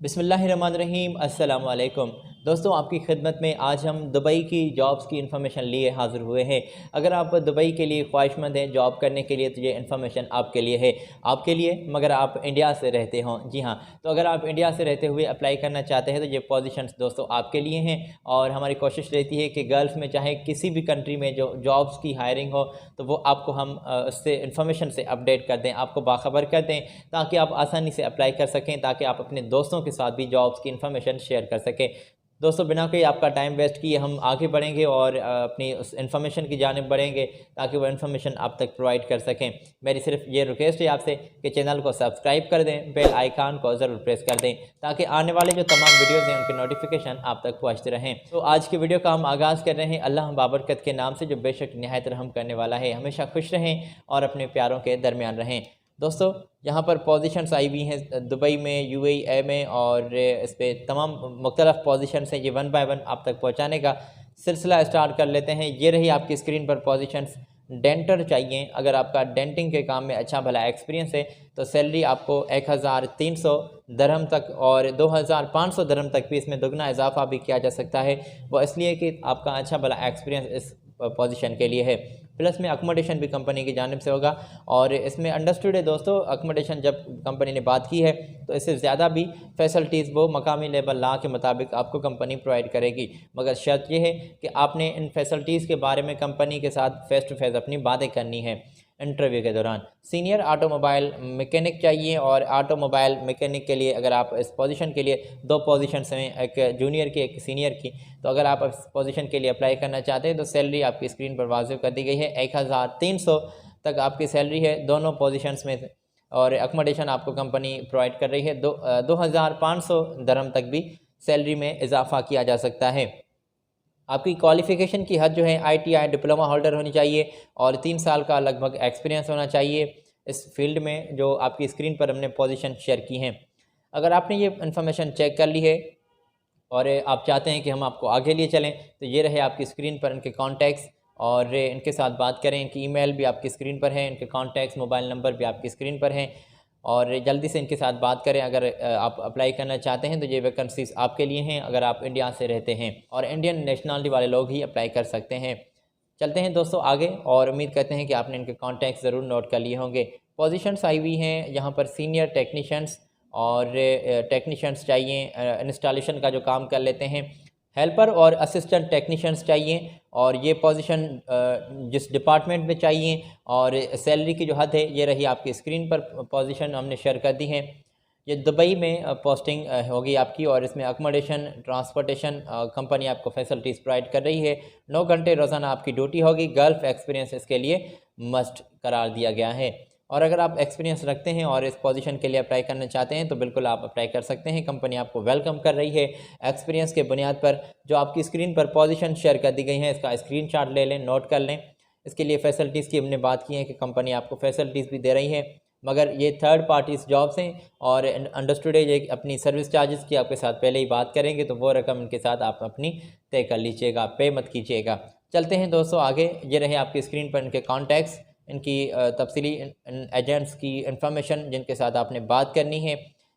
बिस्मिल्लाहिर्रहमानिर्रहीम अस्सलाम वालेकुम दोस्तों, आपकी खिदमत में आज हम दुबई की जॉब्स की इन्फॉर्मेशन लिए हाज़िर हुए हैं। अगर आप दुबई के लिए ख्वाहिशमंद हैं जॉब करने के लिए तो ये इन्फॉर्मेशन आपके लिए है, आपके लिए मगर आप इंडिया से रहते हों। जी हाँ, तो अगर आप इंडिया से रहते हुए अप्लाई करना चाहते हैं तो ये पोजीशंस दोस्तों आपके लिए हैं। और हमारी कोशिश रहती है कि गल्फ़ में चाहे किसी भी कंट्री में जो जॉब्स की हायरिंग हो तो वो आपको हम उससे इन्फॉर्मेशन से अपडेट कर दें, आपको बाखबर कर दें, ताकि आप आसानी से अप्लाई कर सकें, ताकि आप अपने दोस्तों के साथ भी जॉब्स की इन्फॉर्मेशन शेयर कर सकें। दोस्तों, बिना कोई आपका टाइम वेस्ट किए हम आगे बढ़ेंगे और अपनी उस इन्फॉर्मेशन की जानिब बढ़ेंगे, ताकि वो इन्फॉर्मेशन आप तक प्रोवाइड कर सकें। मेरी सिर्फ ये रिक्वेस्ट है आपसे कि चैनल को सब्सक्राइब कर दें, बेल आइकान को ज़रूर प्रेस कर दें, ताकि आने वाले जो तमाम वीडियोज़ हैं उनके नोटिफिकेशन आप तक पहुँचते रहें। तो आज की वीडियो का हम आगाज़ कर रहे हैं अल्लाह बाबरकत के नाम से, जो बेशक निहायत रहम करने वाला है। हमेशा खुश रहें और अपने प्यारों के दरमियान रहें। दोस्तों, यहाँ पर पोजीशंस आई हुई हैं दुबई में, यूएई में, और इस पर तमाम मुख्तलिफ पोजीशंस हैं। ये वन बाय वन आप तक पहुँचाने का सिलसिला स्टार्ट कर लेते हैं। ये रही आपकी स्क्रीन पर पोजीशंस। डेंटर चाहिए, अगर आपका डेंटिंग के काम में अच्छा भला एक्सपीरियंस है तो सैलरी आपको 1300 दरहम तक और 2500 दरहम तक भी इसमें दुगना इजाफा भी किया जा सकता है। वो इसलिए कि आपका अच्छा भला एक्सपीरियंस इस पोजीशन के लिए है। प्लस में अकोमोडेशन भी कंपनी की जानिब से होगा, और इसमें अंडरस्टूड है दोस्तों, अकोमोडेशन जब कंपनी ने बात की है तो इससे ज़्यादा भी फैसिलिटीज़ वो मकामी लेबर लॉ के मुताबिक आपको कंपनी प्रोवाइड करेगी। मगर शर्त यह है कि आपने इन फैसिलिटीज़ के बारे में कंपनी के साथ फेस टू फेस अपनी बातें करनी है इंटरव्यू के दौरान। सीनियर ऑटोमोबाइल मैकेनिक चाहिए, और ऑटोमोबाइल मैकेनिक के लिए अगर आप इस पोजीशन के लिए दो पोजीशंस हैं, एक जूनियर की एक सीनियर की, तो अगर आप इस पोजीशन के लिए अप्लाई करना चाहते हैं तो सैलरी आपकी स्क्रीन पर वाज़िब कर दी गई है। 1300 तक आपकी सैलरी है दोनों पोजीशंस में, और अकोमोडेशन आपको कंपनी प्रोवाइड कर रही है। 2500 दरहम तक भी सैलरी में इजाफा किया जा सकता है। आपकी क्वालिफ़िकेशन की हद जो है ITI डिप्लोमा होल्डर होनी चाहिए, और 3 साल का लगभग एक्सपीरियंस होना चाहिए इस फील्ड में जो आपकी स्क्रीन पर हमने पोजीशन शेयर की हैं। अगर आपने ये इन्फॉर्मेशन चेक कर ली है और आप चाहते हैं कि हम आपको आगे लिए चलें, तो ये रहे आपकी स्क्रीन पर इनके कॉन्टैक्ट्स, और इनके साथ बात करें। इनकी ईमेल भी आपकी स्क्रीन पर है, इनके कॉन्टैक्ट्स मोबाइल नंबर भी आपकी स्क्रीन पर हैं, और जल्दी से इनके साथ बात करें। अगर आप अप्लाई करना चाहते हैं तो ये वैकेंसीज़ आपके लिए हैं, अगर आप इंडिया से रहते हैं, और इंडियन नेशनलिटी वाले लोग ही अप्लाई कर सकते हैं। चलते हैं दोस्तों आगे, और उम्मीद करते हैं कि आपने इनके कॉन्टैक्ट ज़रूर नोट कर लिए होंगे। पोजीशंस आई हुई हैं यहाँ पर सीनियर टेक्नीशियंस, और टेक्नीशियंस चाहिए इंस्टॉलेशन का जो काम कर लेते हैं, हेल्पर और असिस्टेंट टेक्नीशियंस चाहिए, और ये पोजीशन जिस डिपार्टमेंट में चाहिए, और सैलरी की जो हद है ये रही आपकी स्क्रीन पर पोजीशन हमने शेयर कर दी है। ये दुबई में पोस्टिंग होगी आपकी, और इसमें अकोमोडेशन ट्रांसपोर्टेशन कंपनी आपको फैसिलिटीज़ प्रोवाइड कर रही है। 9 घंटे रोज़ाना आपकी ड्यूटी होगी। गल्फ़ एक्सपीरियंस इसके लिए मस्ट करार दिया गया है। और अगर आप एक्सपीरियंस रखते हैं और इस पोजीशन के लिए अप्लाई करना चाहते हैं तो बिल्कुल आप अप्लाई कर सकते हैं। कंपनी आपको वेलकम कर रही है। एक्सपीरियंस के बुनियाद पर जो आपकी स्क्रीन पर पोजीशन शेयर कर दी गई हैं, इसका स्क्रीनशॉट ले लें, नोट कर लें। इसके लिए फ़ैसिलिटीज़ की हमने बात की है कि कंपनी आपको फ़ैसिलिटीज़ भी दे रही है, मगर ये थर्ड पार्टीज़ जॉब्स हैं, और अंडरस्टूड है ये अपनी सर्विस चार्जेस की आपके साथ पहले ही बात करेंगे, तो वो रकम इनके साथ आप अपनी तय कर लीजिएगा, पे मत कीजिएगा। चलते हैं दोस्तों आगे। ये रहे आपकी स्क्रीन पर इनके कॉन्टैक्ट्स, इनकी तफसीली एजेंट्स की इंफॉर्मेशन जिनके साथ आपने बात करनी है।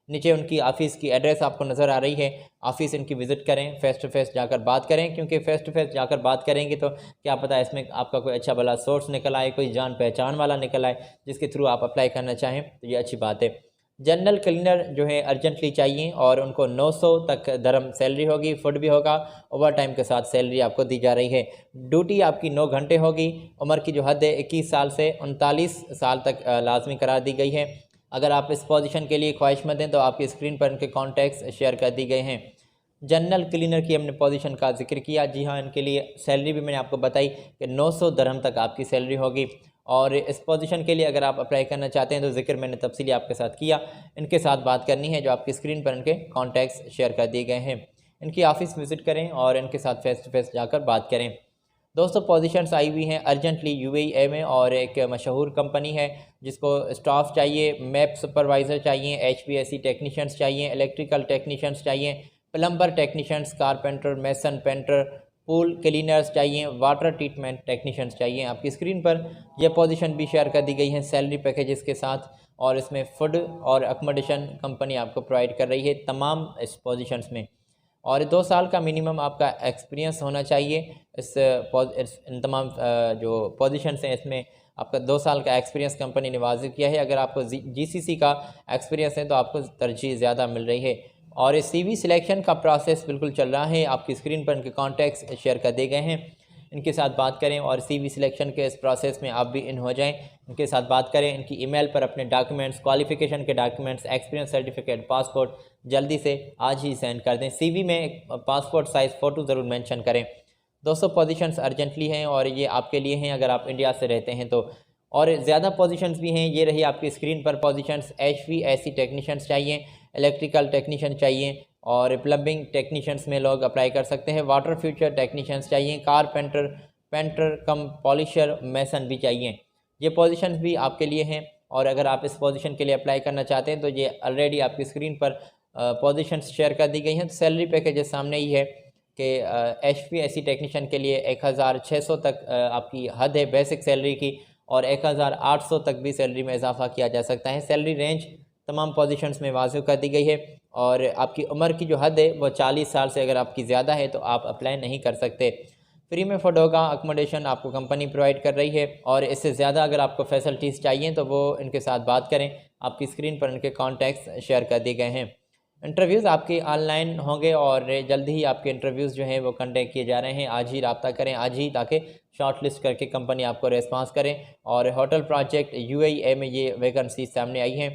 नीचे उनकी ऑफ़िस की एड्रेस आपको नज़र आ रही है। ऑफ़िस इनकी विज़िट करें, फ़ेस टू फ़ेस जाकर बात करें, क्योंकि फ़ेस टू फ़ेस जाकर बात करेंगे तो क्या पता इसमें आपका कोई अच्छा भला सोर्स निकल आए, कोई जान पहचान वाला निकल आए जिसके थ्रू आप अप्लाई करना चाहें, तो ये अच्छी बात है। जनरल क्लीनर जो है अर्जेंटली चाहिए, और उनको 900 तक दरम सैलरी होगी, फूड भी होगा, ओवर टाइम के साथ सैलरी आपको दी जा रही है। ड्यूटी आपकी 9 घंटे होगी। उम्र की जो हद है 21 साल से 39 साल तक लाजमी करार दी गई है। अगर आप इस पोजीशन के लिए ख्वाहिशमंद हैं तो आपकी स्क्रीन पर इनके कॉन्टैक्ट्स शेयर कर दी गए हैं। जनरल क्लीनर की हमने पोजीशन का जिक्र किया। जी हाँ, इनके लिए सैलरी भी मैंने आपको बताई कि 900 दरहम तक आपकी सैलरी होगी, और इस पोजीशन के लिए अगर आप अप्लाई करना चाहते हैं तो जिक्र मैंने तफसीली आपके साथ किया। इनके साथ बात करनी है, जो आपकी स्क्रीन पर इनके कॉन्टैक्ट्स शेयर कर दिए गए हैं। इनकी ऑफ़िस विज़िट करें और इनके साथ फ़ेस टू फ़ेस जाकर बात करें। दोस्तों, पोजीशंस आई हुई हैं अर्जेंटली यूएई में, और एक मशहूर कंपनी है जिसको स्टाफ चाहिए, मैप सुपरवाइज़र चाहिए, HVAC टेक्नीशियंस चाहिए, इलेक्ट्रिकल टेक्नीशियंस चाहिए, plumber technicians, carpenter, mason, painter, pool cleaners चाहिए, वाटर ट्रीटमेंट टेक्नीशियंस चाहिए। आपकी स्क्रीन पर यह पोजीशन भी शेयर कर दी गई है सैलरी पैकेजेस के साथ, और इसमें फूड और अकोमोडेशन कंपनी आपको प्रोवाइड कर रही है तमाम इस पोजीशंस में। और 2 साल का मिनिमम आपका एक्सपीरियंस होना चाहिए इन तमाम जो पोजीशंस हैं इसमें आपका 2 साल का एक्सपीरियंस कंपनी ने वाजिब किया है। अगर आपको जीसीसी का एक्सपीरियंस है तो आपको तरजीह ज़्यादा मिल रही है। और इस सीवी सिलेक्शन का प्रोसेस बिल्कुल चल रहा है। आपकी स्क्रीन पर इनके कॉन्टैक्ट्स शेयर कर दिए गए हैं, इनके साथ बात करें और सीवी सिलेक्शन के इस प्रोसेस में आप भी इन हो जाएं। इनके साथ बात करें, इनकी ईमेल पर अपने डॉक्यूमेंट्स, क्वालिफिकेशन के डॉक्यूमेंट्स, एक्सपीरियंस सर्टिफिकेट, पासपोर्ट जल्दी से आज ही सेंड कर दें। सीवी में एक पासपोर्ट साइज़ फ़ोटो ज़रूर मेंशन करें। 200 पोजीशंस अर्जेंटली हैं और ये आपके लिए हैं अगर आप इंडिया से रहते हैं तो। और ज़्यादा पोजीशंस भी हैं, ये रही आपकी स्क्रीन पर पोजीशंस। HVAC टेक्नीशियंस चाहिए, इलेक्ट्रिकल टेक्नीशियन चाहिए और प्लम्बिंग टेक्नीशियंस में लोग अप्लाई कर सकते हैं। वाटर फ्यूचर टेक्नीशियंस चाहिए, कारपेंटर, पेंटर कम पॉलिशर, मैसन भी चाहिए। ये पोजीशंस भी आपके लिए हैं और अगर आप इस पोजीशन के लिए अप्लाई करना चाहते हैं तो ये ऑलरेडी आपकी स्क्रीन पर पोजीशंस शेयर कर दी गई हैं। तो सैलरी पैकेज सामने ही है कि HVAC टेक्नीशियन के लिए 1600 तक आपकी हद है बेसिक सैलरी की और 1800 तक भी सैलरी में इजाफा किया जा सकता है। सैलरी रेंज तमाम पोजीशंस में वाज़िब कर दी गई है और आपकी उम्र की जो हद है वो 40 साल से अगर आपकी ज़्यादा है तो आप अप्लाई नहीं कर सकते। फ्री में फूड होगा, अकोमोडेशन आपको कंपनी प्रोवाइड कर रही है और इससे ज़्यादा अगर आपको फैसिलिटीज़ चाहिए तो वो इनके साथ बात करें। आपकी स्क्रीन पर इनके कॉन्टैक्ट्स शेयर कर दिए गए हैं। इंटरव्यूज़ आपके ऑनलाइन होंगे और जल्दी ही आपके इंटरव्यूज़ जो हैं वो कंडक्ट किए जा रहे हैं। आज ही रब्ता करें, आज ही, ताकि शॉर्ट लिस्ट करके कंपनी आपको रिस्पांस करें। और होटल प्रोजेक्ट UAE में ये वैकेंसी सामने आई हैं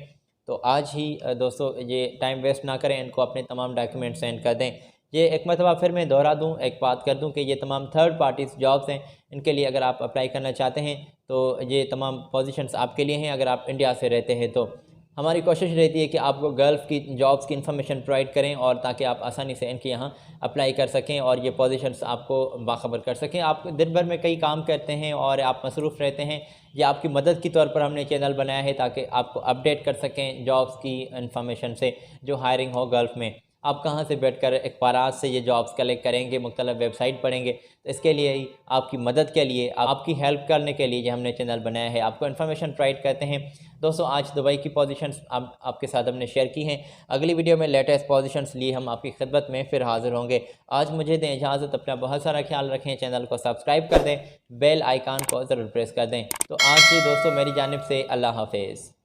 तो आज ही दोस्तों ये टाइम वेस्ट ना करें, इनको अपने तमाम डॉक्यूमेंट सेंड कर दें। ये एक मरतबा फिर मैं दोहरा दूँ, एक बात कर दूँ कि ये तमाम थर्ड पार्टीज़ जॉब्स हैं, इनके लिए अगर आप अप्लाई करना चाहते हैं तो ये तमाम पोजीशंस आपके लिए हैं अगर आप इंडिया से रहते हैं तो। हमारी कोशिश रहती है कि आपको गल्फ़ की जॉब्स की इन्फॉर्मेशन प्रोवाइड करें और ताकि आप आसानी से इनके यहाँ अप्लाई कर सकें और ये पोजीशंस आपको बाखबर कर सकें। आप दिन भर में कई काम करते हैं और आप मसरूफ़ रहते हैं, या आपकी मदद के तौर पर हमने चैनल बनाया है ताकि आपको अपडेट कर सकें जॉब्स की इन्फॉर्मेशन से जो हायरिंग हो गल्फ़ में। आप कहाँ से बैठकर अखबारात से ये जॉब्स कलेक्ट करेंगे, मुख्तलिफ वेबसाइट पढ़ेंगे, तो इसके लिए ही आपकी मदद के लिए, आपकी हेल्प करने के लिए ये हमने चैनल बनाया है, आपको इन्फॉर्मेशन प्रोवाइड करते हैं। दोस्तों आज दुबई की पोजीशंस आपके साथ हमने शेयर की हैं। अगली वीडियो में लेटेस्ट पोजीशंस लिए हम आपकी खिदमत में फिर हाज़िर होंगे। आज मुझे दें इजाज़त, अपना बहुत सारा ख्याल रखें, चैनल को सब्सक्राइब कर दें, बेल आइकान को ज़रूर प्रेस कर दें। तो आज ही दोस्तों मेरी जानिब से अल्लाह हाफिज़।